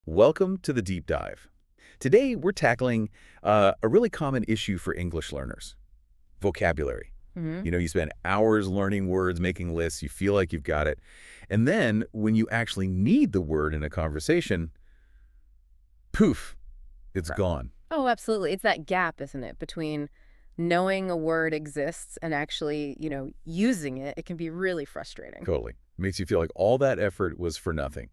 Welcome to the Deep Dive. Today, we're tackling a really common issue for English learners, vocabulary. Hmm. You spend hours learning words, making lists, you feel like you've got it. And then, when you actually need the word in a conversation, poof, it's Right. gone. Oh, absolutely. It's that gap, isn't it, between knowing a word exists and actually, using it. It can be really frustrating. Totally. Makes you feel like all that effort was for nothing.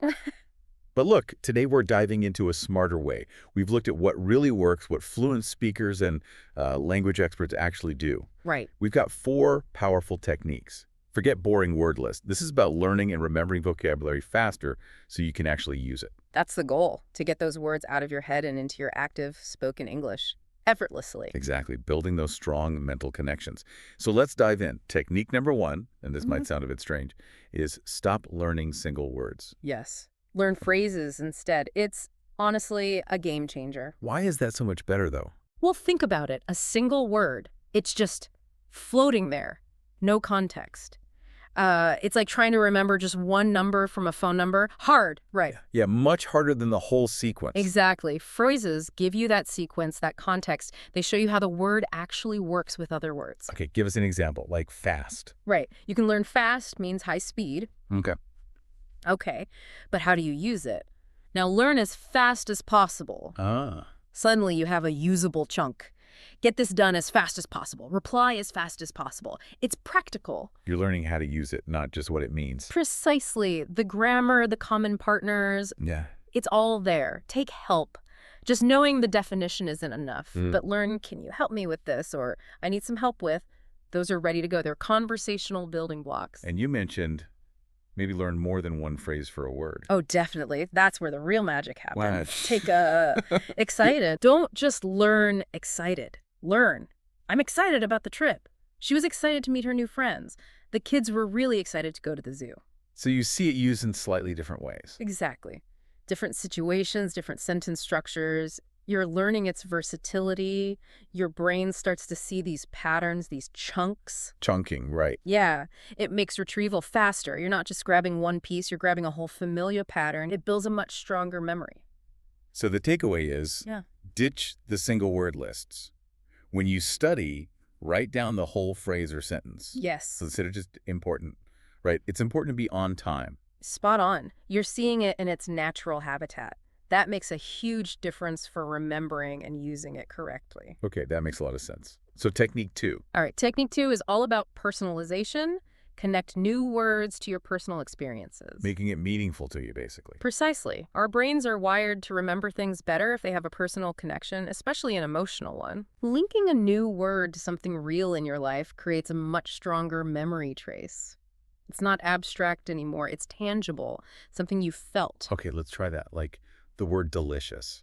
But look, today we're diving into a smarter way. We've looked at what really works, what fluent speakers and language experts actually do. Right. We've got 4 powerful techniques. Forget boring word lists. This is about learning and remembering vocabulary faster so you can actually use it. That's the goal, to get those words out of your head and into your active spoken English effortlessly. Exactly, building those strong mental connections. So let's dive in. Technique number 1, and this might sound a bit strange, is stop learning single words. Yes. Learn phrases instead. It's honestly a game changer. Why is that so much better, though? Well, think about it. A single word, it's just floating there. No context. It's like trying to remember just one number from a phone number. Hard, right. Yeah, much harder than the whole sequence. Exactly. Phrases give you that sequence, that context. They show you how the word actually works with other words. Okay, give us an example, like fast. Right. You can learn fast means high speed. Okay. Okay. But how do you use it? Now learn as fast as possible. Ah. Suddenly you have a usable chunk. Get this done as fast as possible. Reply as fast as possible. It's practical. You're learning how to use it, not just what it means. Precisely. The grammar, the common partners, Yeah. it's all there. Take help. Just knowing the definition isn't enough. But learn, can you help me with this? Or I need some help with. Those are ready to go. They're conversational building blocks. And you mentioned maybe learn more than one phrase for a word. Oh, definitely. That's where the real magic happens. Wow. Take excited. Don't just learn excited. Learn. I'm excited about the trip. She was excited to meet her new friends. The kids were really excited to go to the zoo. So you see it used in slightly different ways. Exactly. Different situations, different sentence structures. You're learning its versatility. Your brain starts to see these patterns, these chunks. Chunking, right. Yeah, it makes retrieval faster. You're not just grabbing one piece, you're grabbing a whole familiar pattern. It builds a much stronger memory. So the takeaway is ditch the single word lists. When you study, write down the whole phrase or sentence. Yes. So instead of just important, right? It's important to be on time. Spot on. You're seeing it in its natural habitat. That makes a huge difference for remembering and using it correctly. Okay, that makes a lot of sense. So technique 2. All right, technique 2 is all about personalization. Connect new words to your personal experiences. Making it meaningful to you, basically. Precisely. Our brains are wired to remember things better if they have a personal connection, especially an emotional one. Linking a new word to something real in your life creates a much stronger memory trace. It's not abstract anymore. It's tangible, something you felt. Okay, let's try that. Like the word delicious.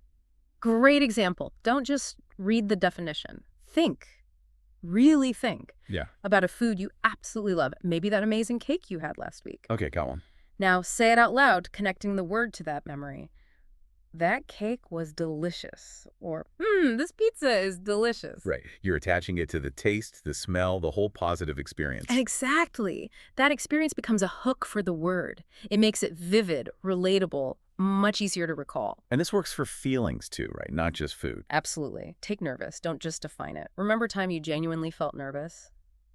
Great example. Don't just read the definition. Think. Really think about a food you absolutely love. Maybe that amazing cake you had last week. Okay, got one. Now say it out loud, connecting the word to that memory. That cake was delicious. Or, this pizza is delicious. Right. You're attaching it to the taste, the smell, the whole positive experience. Exactly. That experience becomes a hook for the word. It makes it vivid, relatable, much easier to recall. And this works for feelings too, right? Not just food. Absolutely. Take nervous. Don't just define it. Remember a time you genuinely felt nervous?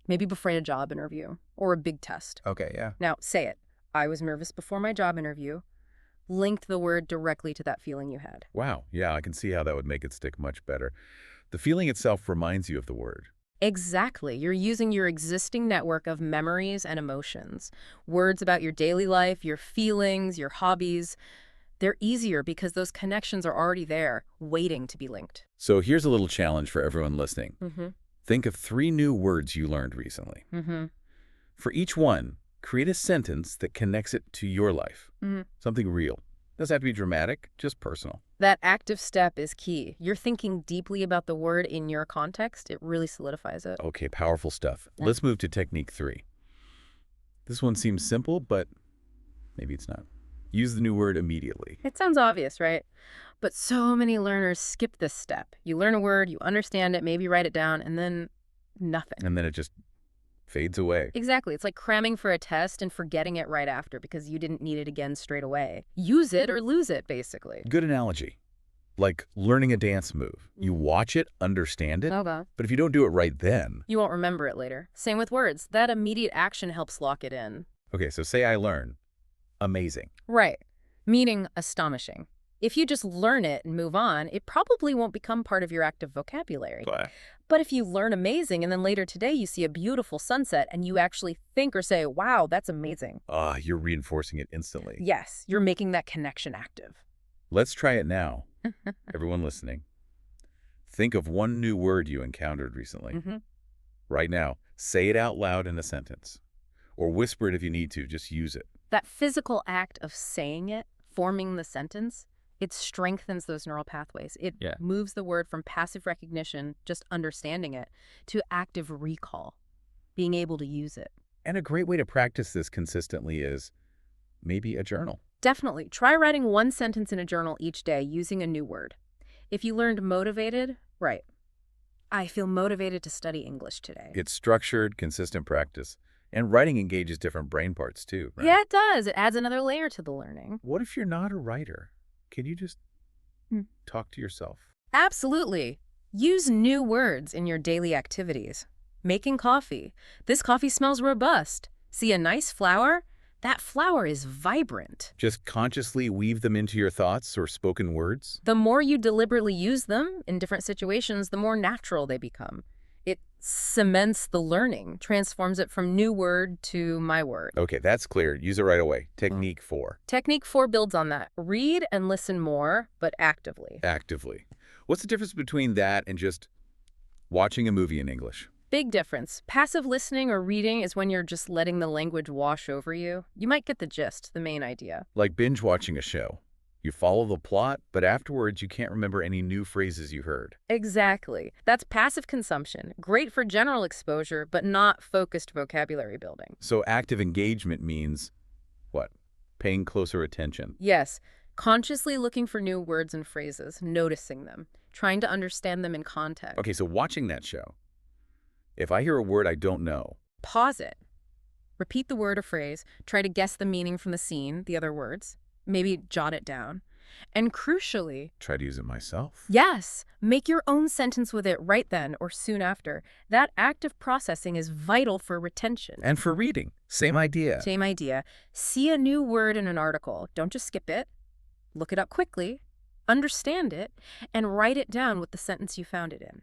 Maybe before a job interview or a big test. Okay, yeah. Now, say it. I was nervous before my job interview. Linked the word directly to that feeling you had. Wow. Yeah, I can see how that would make it stick much better. The feeling itself reminds you of the word. Exactly. You're using your existing network of memories and emotions. Words about your daily life, your feelings, your hobbies. They're easier because those connections are already there, waiting to be linked. So here's a little challenge for everyone listening. Think of 3 new words you learned recently. For each one, create a sentence that connects it to your life. Something real. Doesn't have to be dramatic, just personal. That active step is key. You're thinking deeply about the word in your context. It really solidifies it. Okay, powerful stuff. Let's move to technique 3. This one seems simple, but maybe it's not. Use the new word immediately. It sounds obvious, right? But so many learners skip this step. You learn a word, you understand it, maybe write it down, and then nothing. And then it just fades away. Exactly. It's like cramming for a test and forgetting it right after because you didn't need it again straight away. Use it or lose it, basically. Good analogy. Like learning a dance move. You watch it, understand it, Okay. but if you don't do it right then... You won't remember it later. Same with words. That immediate action helps lock it in. Okay, so say I learn. Amazing. Right. Meaning astonishing. If you just learn it and move on, it probably won't become part of your active vocabulary. But if you learn amazing and then later today you see a beautiful sunset and you actually think or say, wow, that's amazing. You're reinforcing it instantly. Yes, you're making that connection active. Let's try it now. Everyone listening. Think of one new word you encountered recently. Right now, say it out loud in a sentence. Or whisper it if you need to, just use it. That physical act of saying it, forming the sentence, it strengthens those neural pathways. It moves the word from passive recognition, just understanding it, to active recall, being able to use it. And a great way to practice this consistently is maybe a journal. Definitely. Try writing one sentence in a journal each day using a new word. If you learned motivated, write, I feel motivated to study English today. It's structured, consistent practice. And writing engages different brain parts too, right? Yeah, it does. It adds another layer to the learning. What if you're not a writer? Can you just talk to yourself? Absolutely. Use new words in your daily activities. Making coffee. This coffee smells robust. See a nice flower? That flower is vibrant. Just consciously weave them into your thoughts or spoken words? The more you deliberately use them in different situations, the more natural they become. It cements the learning, transforms it from new word to my word. Okay, that's clear. Use it right away. Technique 4. Technique 4 builds on that. Read and listen more, but actively. Actively. What's the difference between that and just watching a movie in English? Big difference. Passive listening or reading is when you're just letting the language wash over you. You might get the gist, the main idea. Like binge watching a show. You follow the plot, but afterwards you can't remember any new phrases you heard. Exactly. That's passive consumption. Great for general exposure, but not focused vocabulary building. So active engagement means what? Paying closer attention. Yes. Consciously looking for new words and phrases, noticing them, trying to understand them in context. Okay, so watching that show. If I hear a word I don't know, pause it. Repeat the word or phrase. Try to guess the meaning from the scene, the other words. Maybe jot it down. And crucially, try to use it myself. Yes, make your own sentence with it right then or soon after. That active processing is vital for retention. And for reading, same idea. Same idea. See a new word in an article. Don't just skip it. Look it up quickly, understand it, and write it down with the sentence you found it in.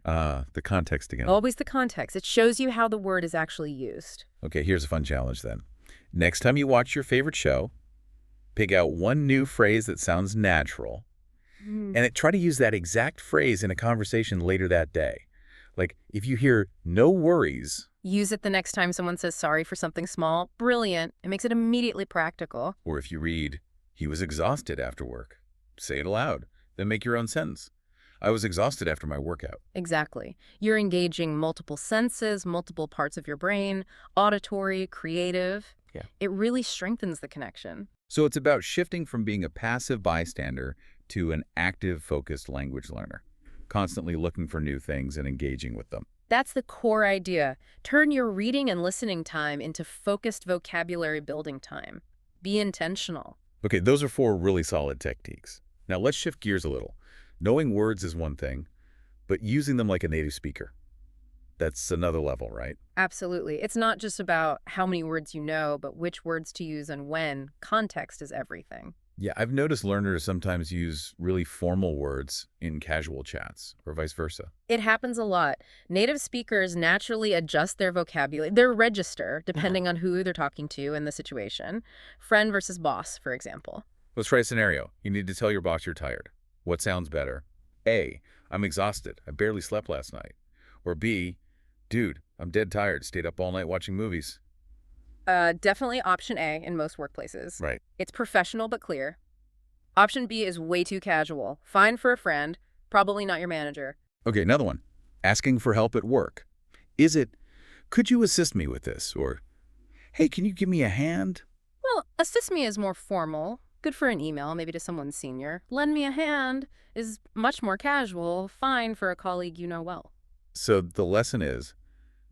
The context again. Always the context. It shows you how the word is actually used. Okay, here's a fun challenge then. Next time you watch your favorite show, pick out one new phrase that sounds natural, and try to use that exact phrase in a conversation later that day. Like, if you hear no worries... Use it the next time someone says sorry for something small. Brilliant. It makes it immediately practical. Or if you read, he was exhausted after work. Say it aloud, then make your own sentence. I was exhausted after my workout. Exactly. You're engaging multiple senses, multiple parts of your brain, auditory, creative. Yeah. It really strengthens the connection. So it's about shifting from being a passive bystander to an active, focused language learner, constantly looking for new things and engaging with them. That's the core idea. Turn your reading and listening time into focused vocabulary building time. Be intentional. Okay, those are 4 really solid techniques. Now let's shift gears a little. Knowing words is one thing, but using them like a native speaker, that's another level, right? Absolutely. It's not just about how many words you know, but which words to use and when. Context is everything. Yeah, I've noticed learners sometimes use really formal words in casual chats, or vice versa. It happens a lot. Native speakers naturally adjust their vocabulary, their register, depending on who they're talking to and the situation. Friend versus boss, for example. Let's try a scenario. You need to tell your boss you're tired. What sounds better? A, I'm exhausted. I barely slept last night. Or B, dude, I'm dead tired. Stayed up all night watching movies. Definitely option A in most workplaces. Right. It's professional but clear. Option B is way too casual. Fine for a friend, probably not your manager. Okay, another one. Asking for help at work. Is it, could you assist me with this? Or, hey, can you give me a hand? Well, assist me is more formal. Good for an email, maybe to someone senior. Lend me a hand is much more casual. Fine for a colleague you know well. So the lesson is,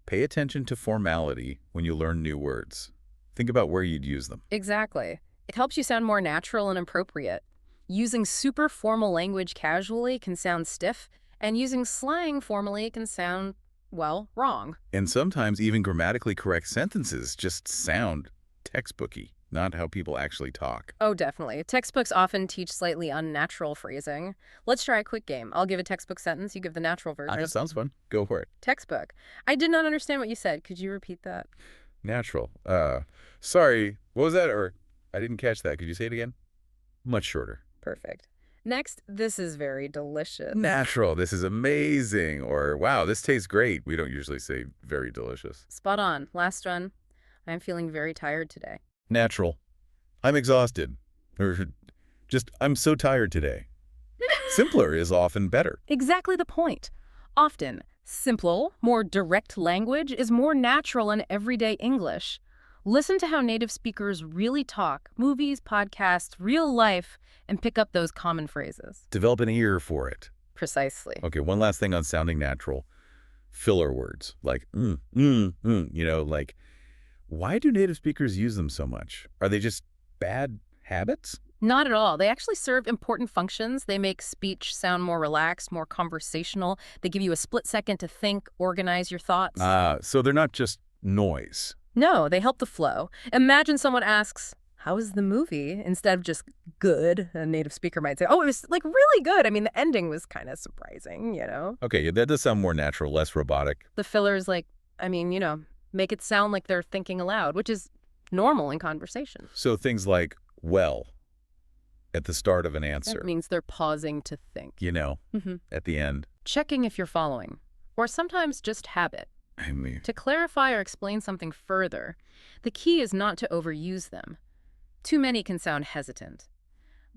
Pay attention to formality when you learn new words. Think about where you'd use them. Exactly. It helps you sound more natural and appropriate. Using super formal language casually can sound stiff, and using slang formally can sound, well, wrong. And sometimes even grammatically correct sentences just sound textbooky, not how people actually talk. Oh, definitely. Textbooks often teach slightly unnatural phrasing. Let's try a quick game. I'll give a textbook sentence, you give the natural version. That sounds fun. Go for it. Textbook. I did not understand what you said. Could you repeat that? Natural. Sorry, what was that? Or I didn't catch that. Could you say it again? Much shorter. Perfect. Next, this is very delicious. Natural. This is amazing. Or, wow, this tastes great. We don't usually say very delicious. Spot on. Last one. I'm feeling very tired today. Natural. I'm exhausted. Or just, I'm so tired today. Simpler is often better. Exactly the point. Often, simple, more direct language is more natural in everyday English. Listen to how native speakers really talk, movies, podcasts, real life, and pick up those common phrases. Develop an ear for it. Precisely. Okay, one last thing on sounding natural. Filler words like like, why do native speakers use them so much? Are they just bad habits? Not at all. They actually serve important functions. They make speech sound more relaxed, more conversational. They give you a split second to think, organize your thoughts. So they're not just noise. No, they help the flow. Imagine someone asks, how was the movie? Instead of just good, a native speaker might say, oh, it was like really good. I mean, the ending was kind of surprising, you know? Okay, yeah, that does sound more natural, less robotic. The fillers, like, I mean, make it sound like they're thinking aloud, which is normal in conversation. So things like, well, at the start of an answer. That means they're pausing to think. At the end. Checking if you're following. Or sometimes just habit. I mean, To clarify or explain something further, the key is not to overuse them. Too many can sound hesitant.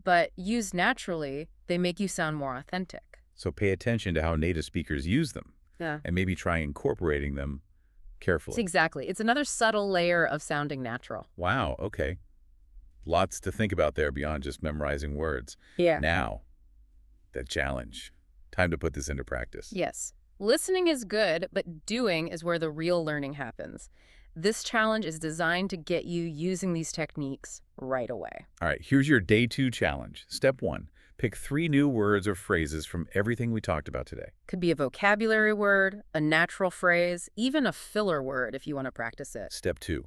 But used naturally, they make you sound more authentic. so pay attention to how native speakers use them. Yeah. And maybe try incorporating them carefully. Exactly. It's another subtle layer of sounding natural. Wow, okay. Lots to think about there beyond just memorizing words. Yeah. Now, the challenge. Time to put this into practice. Yes. Listening is good, but doing is where the real learning happens. This challenge is designed to get you using these techniques right away. All right, here's your day 2 challenge. Step 1, pick 3 new words or phrases from everything we talked about today. Could be a vocabulary word, a natural phrase, even a filler word if you want to practice it. Step 2,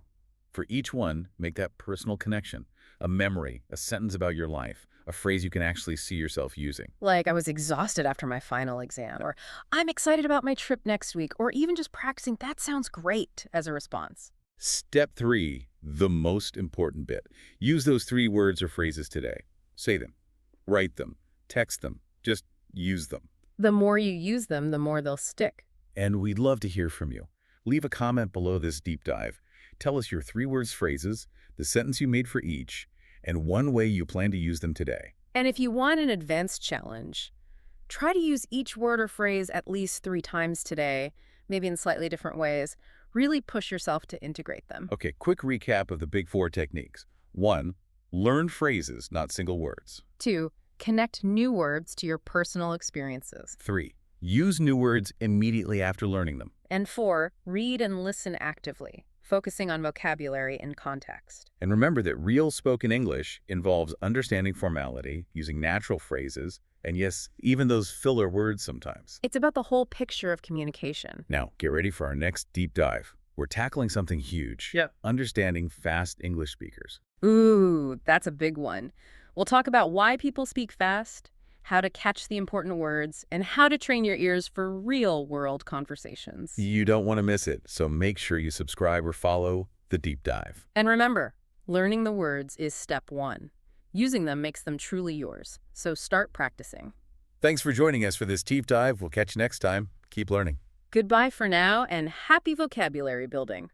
for each one, make that personal connection, a memory, a sentence about your life, a phrase you can actually see yourself using. Like, I was exhausted after my final exam, or I'm excited about my trip next week, or even just practicing, that sounds great, as a response. Step 3, the most important bit. Use those 3 words or phrases today. Say them, write them, text them, just use them. The more you use them, the more they'll stick. And we'd love to hear from you. Leave a comment below this deep dive. Tell us your 3 words phrases, the sentence you made for each, and one way you plan to use them today. And if you want an advanced challenge, try to use each word or phrase at least 3 times today, maybe in slightly different ways. Really push yourself to integrate them. Okay, quick recap of the big 4 techniques. 1, learn phrases, not single words. 2, connect new words to your personal experiences. 3, use new words immediately after learning them. And 4, read and listen actively, focusing on vocabulary and context. And remember that real spoken English involves understanding formality, using natural phrases, and yes, even those filler words sometimes. It's about the whole picture of communication. Now, get ready for our next deep dive. We're tackling something huge. Yeah. Understanding fast English speakers. Ooh, that's a big one. We'll talk about why people speak fast, how to catch the important words, and how to train your ears for real-world conversations. You don't want to miss it, so make sure you subscribe or follow the deep dive. And remember, learning the words is step 1. Using them makes them truly yours, so start practicing. Thanks for joining us for this deep dive. We'll catch you next time. Keep learning. Goodbye for now, and happy vocabulary building.